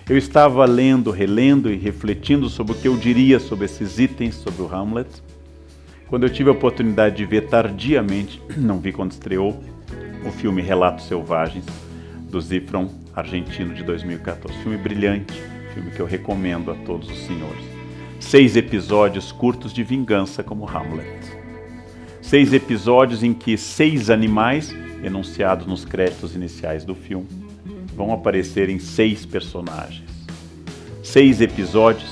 Eu estava lendo, relendo e refletindo sobre o que eu diria sobre esses itens, sobre o Hamlet, quando eu tive a oportunidade de ver tardiamente, não vi quando estreou, o filme Relatos Selvagens, do Zifrón, argentino, de 2014. Filme brilhante, filme que eu recomendo a todos os senhores. 6 episódios curtos de vingança como Hamlet. 6 episódios em que 6 animais, enunciados nos créditos iniciais do filme, vão aparecer em 6 personagens. 6 episódios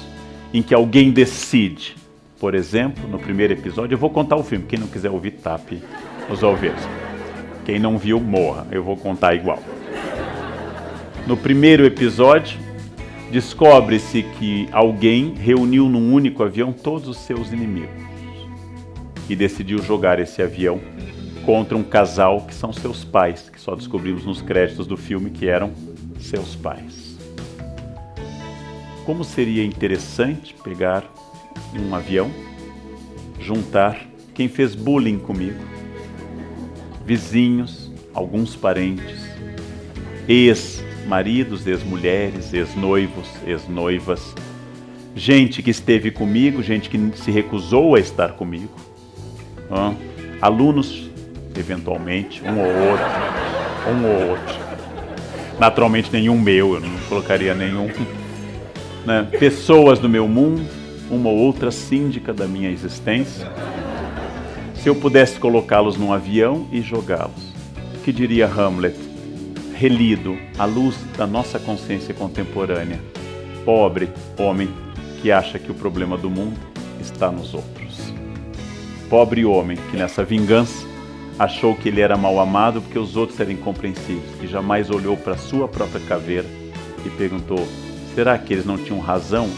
em que alguém decide. Por exemplo, no primeiro episódio, eu vou contar o filme. Quem não quiser ouvir, tape os ouvidos. Quem não viu, morra. Eu vou contar igual. No primeiro episódio, descobre-se que alguém reuniu num único avião todos os seus inimigos e decidiu jogar esse avião contra um casal que são seus pais, que só descobrimos nos créditos do filme que eram seus pais. Como seria interessante pegar um avião, juntar quem fez bullying comigo, vizinhos, alguns parentes, ex-maridos, ex-mulheres, ex-noivos, ex-noivas, gente que esteve comigo, gente que se recusou a estar comigo, alunos, eventualmente, um ou outro. Naturalmente nenhum meu, eu não colocaria nenhum, né? Pessoas do meu mundo, uma ou outra síndica da minha existência. Se eu pudesse colocá-los num avião e jogá-los, o que diria Hamlet, relido à luz da nossa consciência contemporânea? Pobre homem que acha que o problema do mundo está nos outros. Pobre homem que nessa vingança achou que ele era mal amado porque os outros eram incompreensíveis, que jamais olhou para a sua própria caveira e perguntou, será que eles não tinham razão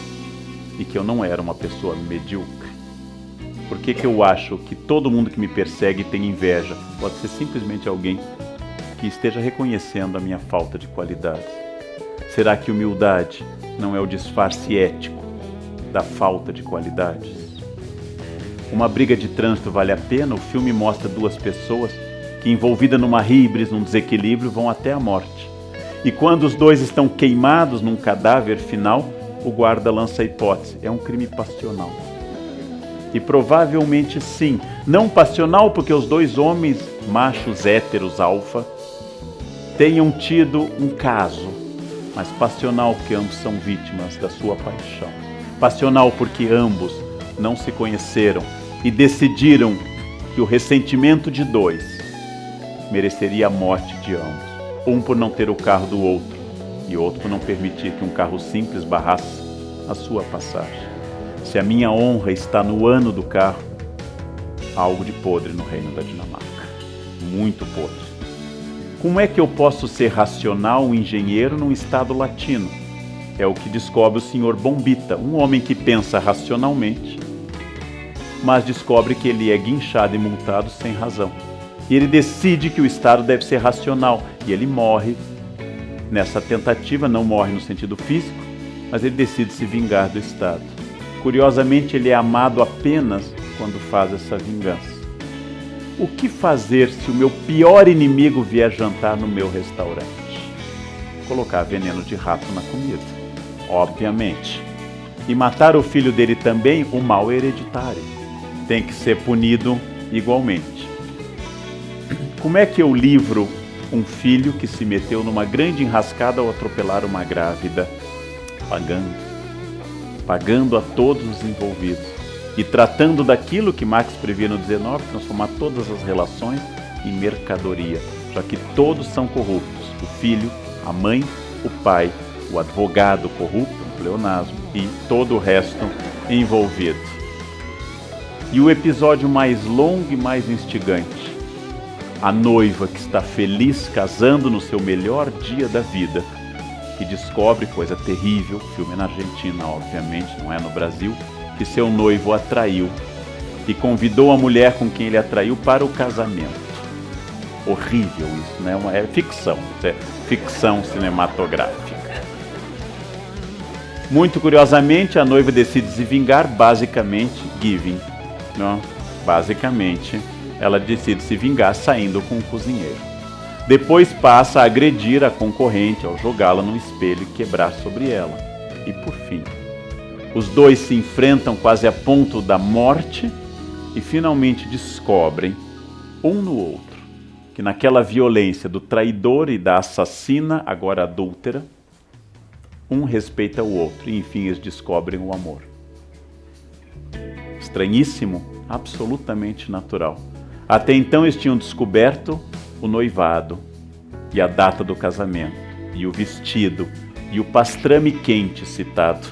e que eu não era uma pessoa medíocre? Por que eu acho que todo mundo que me persegue tem inveja? Pode ser simplesmente alguém que esteja reconhecendo a minha falta de qualidades. Será que humildade não é o disfarce ético da falta de qualidades? Uma briga de trânsito vale a pena? O filme mostra 2 pessoas que, envolvidas numa híbris, num desequilíbrio, vão até a morte. E quando os 2 estão queimados num cadáver final, o guarda lança a hipótese, é um crime passional. E provavelmente sim, não passional porque os 2 homens, machos, héteros, alfa, tenham tido um caso, mas passional porque ambos são vítimas da sua paixão. Passional porque ambos não se conheceram e decidiram que o ressentimento de 2 mereceria a morte de ambos. Um por não ter o carro do outro e outro por não permitir que um carro simples barrasse a sua passagem. Se a minha honra está no ano do carro, há algo de podre no reino da Dinamarca. Muito podre. Como é que eu posso ser racional, um engenheiro num estado latino? É o que descobre o Sr. Bombita, um homem que pensa racionalmente, mas descobre que ele é guinchado e multado sem razão. E ele decide que o Estado deve ser racional. E ele morre nessa tentativa, não morre no sentido físico, mas ele decide se vingar do Estado. Curiosamente, ele é amado apenas quando faz essa vingança. O que fazer se o meu pior inimigo vier jantar no meu restaurante? Colocar veneno de rato na comida, obviamente. E matar o filho dele também, o mal hereditário. Tem que ser punido igualmente. Como é que eu livro um filho que se meteu numa grande enrascada ao atropelar uma grávida? Pagando a todos os envolvidos e tratando daquilo que Marx previa no 19, transformar todas as relações em mercadoria, já que todos são corruptos, o filho, a mãe, o pai, o advogado corrupto, o pleonasmo e todo o resto envolvido. E o episódio mais longo e mais instigante, a noiva que está feliz casando no seu melhor dia da vida, que descobre, coisa terrível, filme na Argentina, obviamente, não é no Brasil, que seu noivo a traiu e convidou a mulher com quem ele atraiu para o casamento. Horrível isso, né? É ficção cinematográfica. Muito curiosamente, a noiva decide se vingar, basicamente, giving. Não? Basicamente, ela decide se vingar saindo com o cozinheiro. Depois passa a agredir a concorrente ao jogá-la num espelho e quebrar sobre ela. E por fim, os dois se enfrentam quase a ponto da morte e finalmente descobrem, um no outro, que naquela violência do traidor e da assassina, agora adúltera, um respeita o outro e enfim eles descobrem o amor. Estranhíssimo, absolutamente natural. Até então eles tinham descoberto o noivado, e a data do casamento, e o vestido, e o pastrame quente citado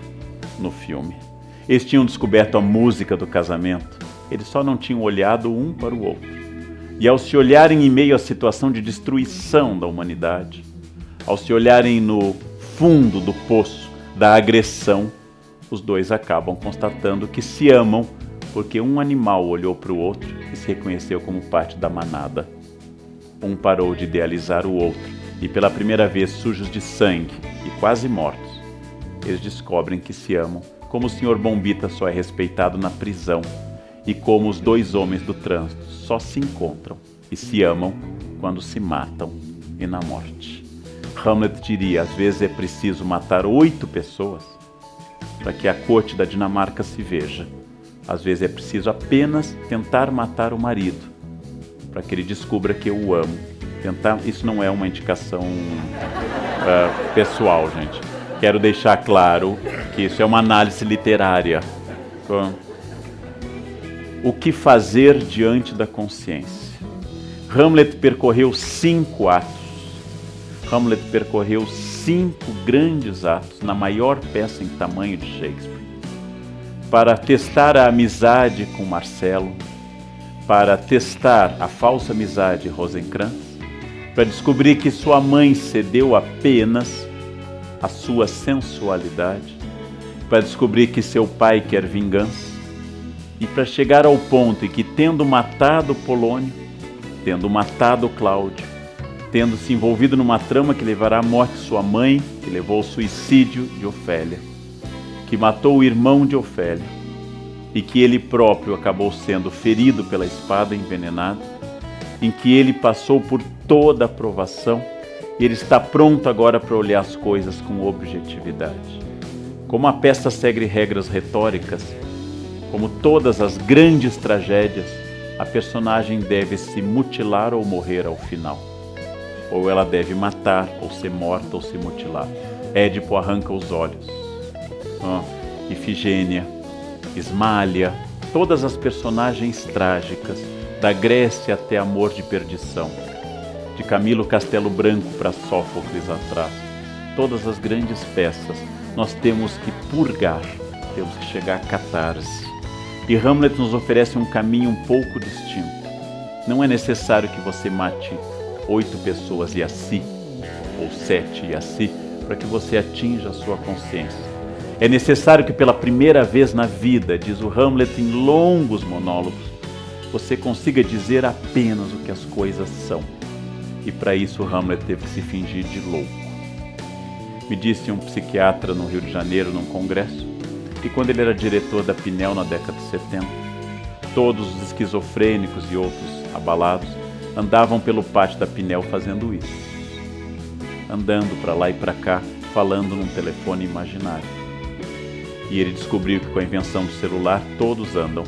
no filme. Eles tinham descoberto a música do casamento, eles só não tinham olhado um para o outro. E ao se olharem em meio à situação de destruição da humanidade, ao se olharem no fundo do poço da agressão, os dois acabam constatando que se amam, porque um animal olhou para o outro e se reconheceu como parte da manada. Um parou de idealizar o outro, e pela primeira vez sujos de sangue e quase mortos, eles descobrem que se amam, como o Sr. Bombita só é respeitado na prisão, e como os dois homens do trânsito só se encontram e se amam quando se matam e na morte. Hamlet diria, às vezes é preciso matar 8 pessoas para que a corte da Dinamarca se veja. Às vezes é preciso apenas tentar matar o marido para que ele descubra que eu o amo. Isso não é uma indicação pessoal, gente. Quero deixar claro que isso é uma análise literária. O que fazer diante da consciência? Hamlet percorreu 5 atos. Hamlet percorreu 5 grandes atos na maior peça em tamanho de Shakespeare, para testar a amizade com Marcelo, para testar a falsa amizade Rosencrantz, para descobrir que sua mãe cedeu apenas à sua sensualidade, para descobrir que seu pai quer vingança, e para chegar ao ponto em que, tendo matado Polônio, tendo matado Cláudio, tendo se envolvido numa trama que levará à morte de sua mãe, que levou ao suicídio de Ofélia, que matou o irmão de Ofélia, e que ele próprio acabou sendo ferido pela espada envenenada, em que ele passou por toda a provação, e ele está pronto agora para olhar as coisas com objetividade. Como a peça segue regras retóricas, como todas as grandes tragédias, a personagem deve se mutilar ou morrer ao final. Ou ela deve matar, ou ser morta, ou se mutilar. Édipo arranca os olhos. Ifigênia, Ismália, todas as personagens trágicas, da Grécia até Amor de Perdição, de Camilo Castelo Branco para Sófocles atrás, todas as grandes peças, nós temos que purgar, temos que chegar à catarse. E Hamlet nos oferece um caminho um pouco distinto. Não é necessário que você mate 8 pessoas e assim, ou 7 e assim, para que você atinja a sua consciência. É necessário que pela primeira vez na vida, diz o Hamlet em longos monólogos, você consiga dizer apenas o que as coisas são. E para isso Hamlet teve que se fingir de louco. Me disse um psiquiatra no Rio de Janeiro, num congresso, que quando ele era diretor da Pinel na década de 70, todos os esquizofrênicos e outros abalados andavam pelo pátio da Pinel fazendo isso. Andando para lá e para cá, falando num telefone imaginário. E ele descobriu que com a invenção do celular todos andam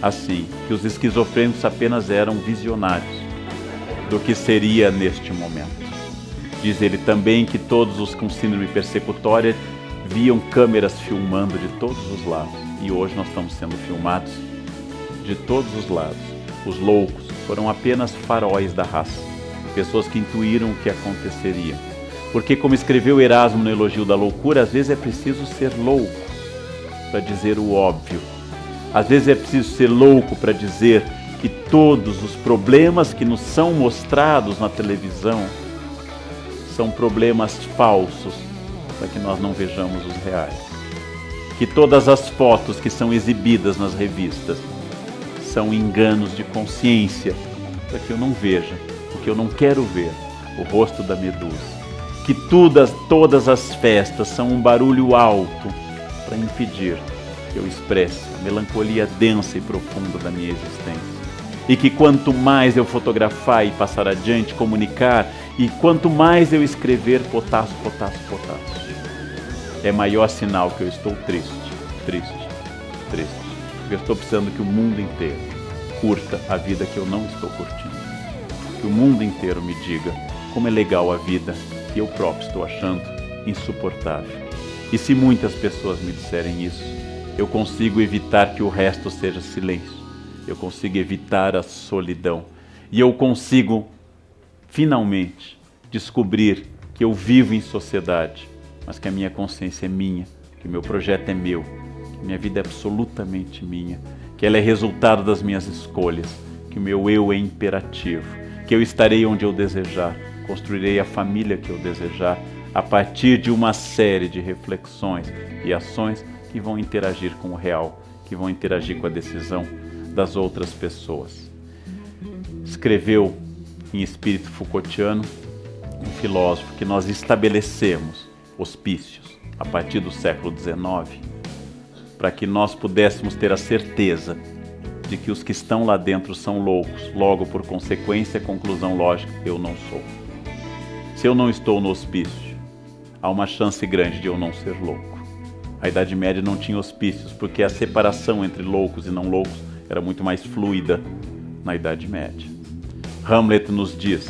assim, que os esquizofrênicos apenas eram visionários do que seria neste momento. Diz ele também que todos os com síndrome persecutória viam câmeras filmando de todos os lados. E hoje nós estamos sendo filmados de todos os lados. Os loucos foram apenas faróis da raça, pessoas que intuíram o que aconteceria. Porque, como escreveu Erasmo no Elogio da Loucura, às vezes é preciso ser louco para dizer o óbvio. Às vezes é preciso ser louco para dizer que todos os problemas que nos são mostrados na televisão são problemas falsos, para que nós não vejamos os reais. Que todas as fotos que são exibidas nas revistas são enganos de consciência, para que eu não veja, porque eu não quero ver o rosto da Medusa. Que todas as festas são um barulho alto para impedir que eu expresse a melancolia densa e profunda da minha existência. E que quanto mais eu fotografar e passar adiante, comunicar, e quanto mais eu escrever, potássio, é maior sinal que eu estou triste. Porque eu estou precisando que o mundo inteiro curta a vida que eu não estou curtindo. Que o mundo inteiro me diga como é legal a vida que eu próprio estou achando insuportável. E se muitas pessoas me disserem isso, eu consigo evitar que o resto seja silêncio. Eu consigo evitar a solidão. E eu consigo, finalmente, descobrir que eu vivo em sociedade, mas que a minha consciência é minha, que o meu projeto é meu, que minha vida é absolutamente minha, que ela é resultado das minhas escolhas, que o meu eu é imperativo, que eu estarei onde eu desejar, construirei a família que eu desejar, a partir de uma série de reflexões e ações que vão interagir com o real, que vão interagir com a decisão das outras pessoas. Escreveu em espírito Foucaultiano um filósofo que nós estabelecemos hospícios a partir do século XIX para que nós pudéssemos ter a certeza de que os que estão lá dentro são loucos, logo por consequência, conclusão lógica, eu não sou. Se eu não estou no hospício, há uma chance grande de eu não ser louco. A Idade Média não tinha hospícios porque a separação entre loucos e não loucos era muito mais fluida na Idade Média. Hamlet nos diz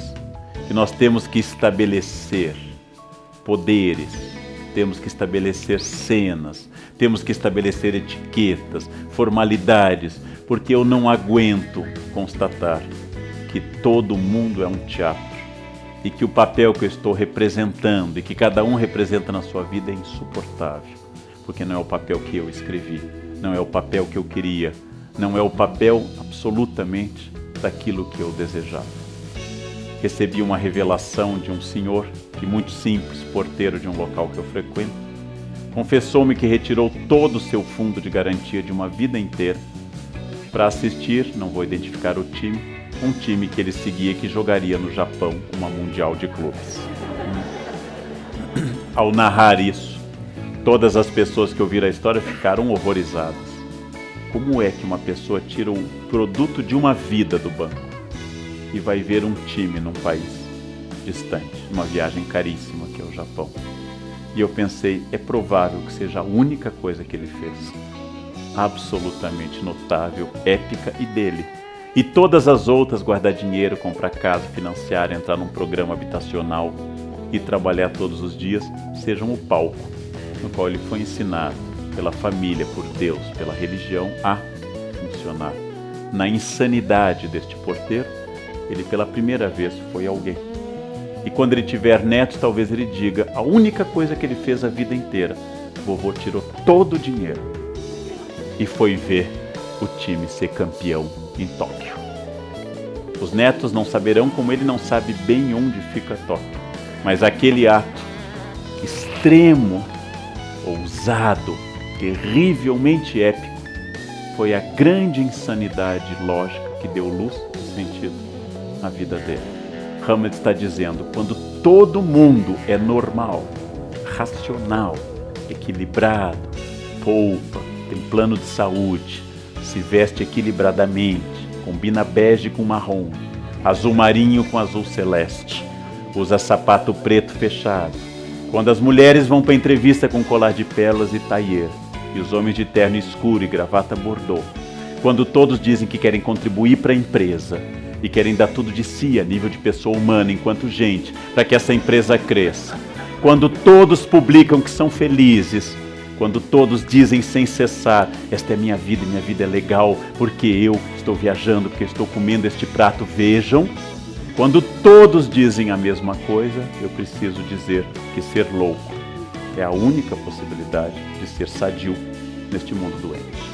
que nós temos que estabelecer poderes, temos que estabelecer cenas, temos que estabelecer etiquetas, formalidades, porque eu não aguento constatar que todo mundo é um teatro e que o papel que eu estou representando e que cada um representa na sua vida é insuportável, porque não é o papel que eu escrevi, não é o papel que eu queria, não é o papel absolutamente daquilo que eu desejava. Recebi uma revelação de um senhor, que muito simples, porteiro de um local que eu frequento, confessou-me que retirou todo o seu fundo de garantia de uma vida inteira para assistir, não vou identificar o time, um time que ele seguia e que jogaria no Japão uma mundial de clubes. Ao narrar isso, todas as pessoas que ouviram a história ficaram horrorizadas. Como é que uma pessoa tira o produto de uma vida do banco e vai ver um time num país distante, numa viagem caríssima que é o Japão? E eu pensei, é provável que seja a única coisa que ele fez, absolutamente notável, épica e dele. E todas as outras, guardar dinheiro, comprar casa, financiar, entrar num programa habitacional e trabalhar todos os dias, sejam o palco no qual ele foi ensinado pela família, por Deus, pela religião, a funcionar. Na insanidade deste porteiro, ele pela primeira vez foi alguém. E quando ele tiver netos, talvez ele diga, a única coisa que ele fez a vida inteira, vovô tirou todo o dinheiro e foi ver o time ser campeão em Tóquio. Os netos não saberão como ele não sabe bem onde fica Tóquio, mas aquele ato extremo, ousado, terrivelmente épico, foi a grande insanidade lógica que deu luz e sentido na vida dele. Hamlet está dizendo, quando todo mundo é normal, racional, equilibrado, poupa, tem plano de saúde, se veste equilibradamente, combina bege com marrom, azul marinho com azul celeste, usa sapato preto fechado, quando as mulheres vão para a entrevista com colar de pérolas e taier, e os homens de terno escuro e gravata bordô, quando todos dizem que querem contribuir para a empresa e querem dar tudo de si a nível de pessoa humana enquanto gente, para que essa empresa cresça, quando todos publicam que são felizes, quando todos dizem sem cessar, esta é minha vida e minha vida é legal porque eu estou viajando, porque eu estou comendo este prato, vejam. Quando todos dizem a mesma coisa, eu preciso dizer que ser louco é a única possibilidade de ser sadio neste mundo doente.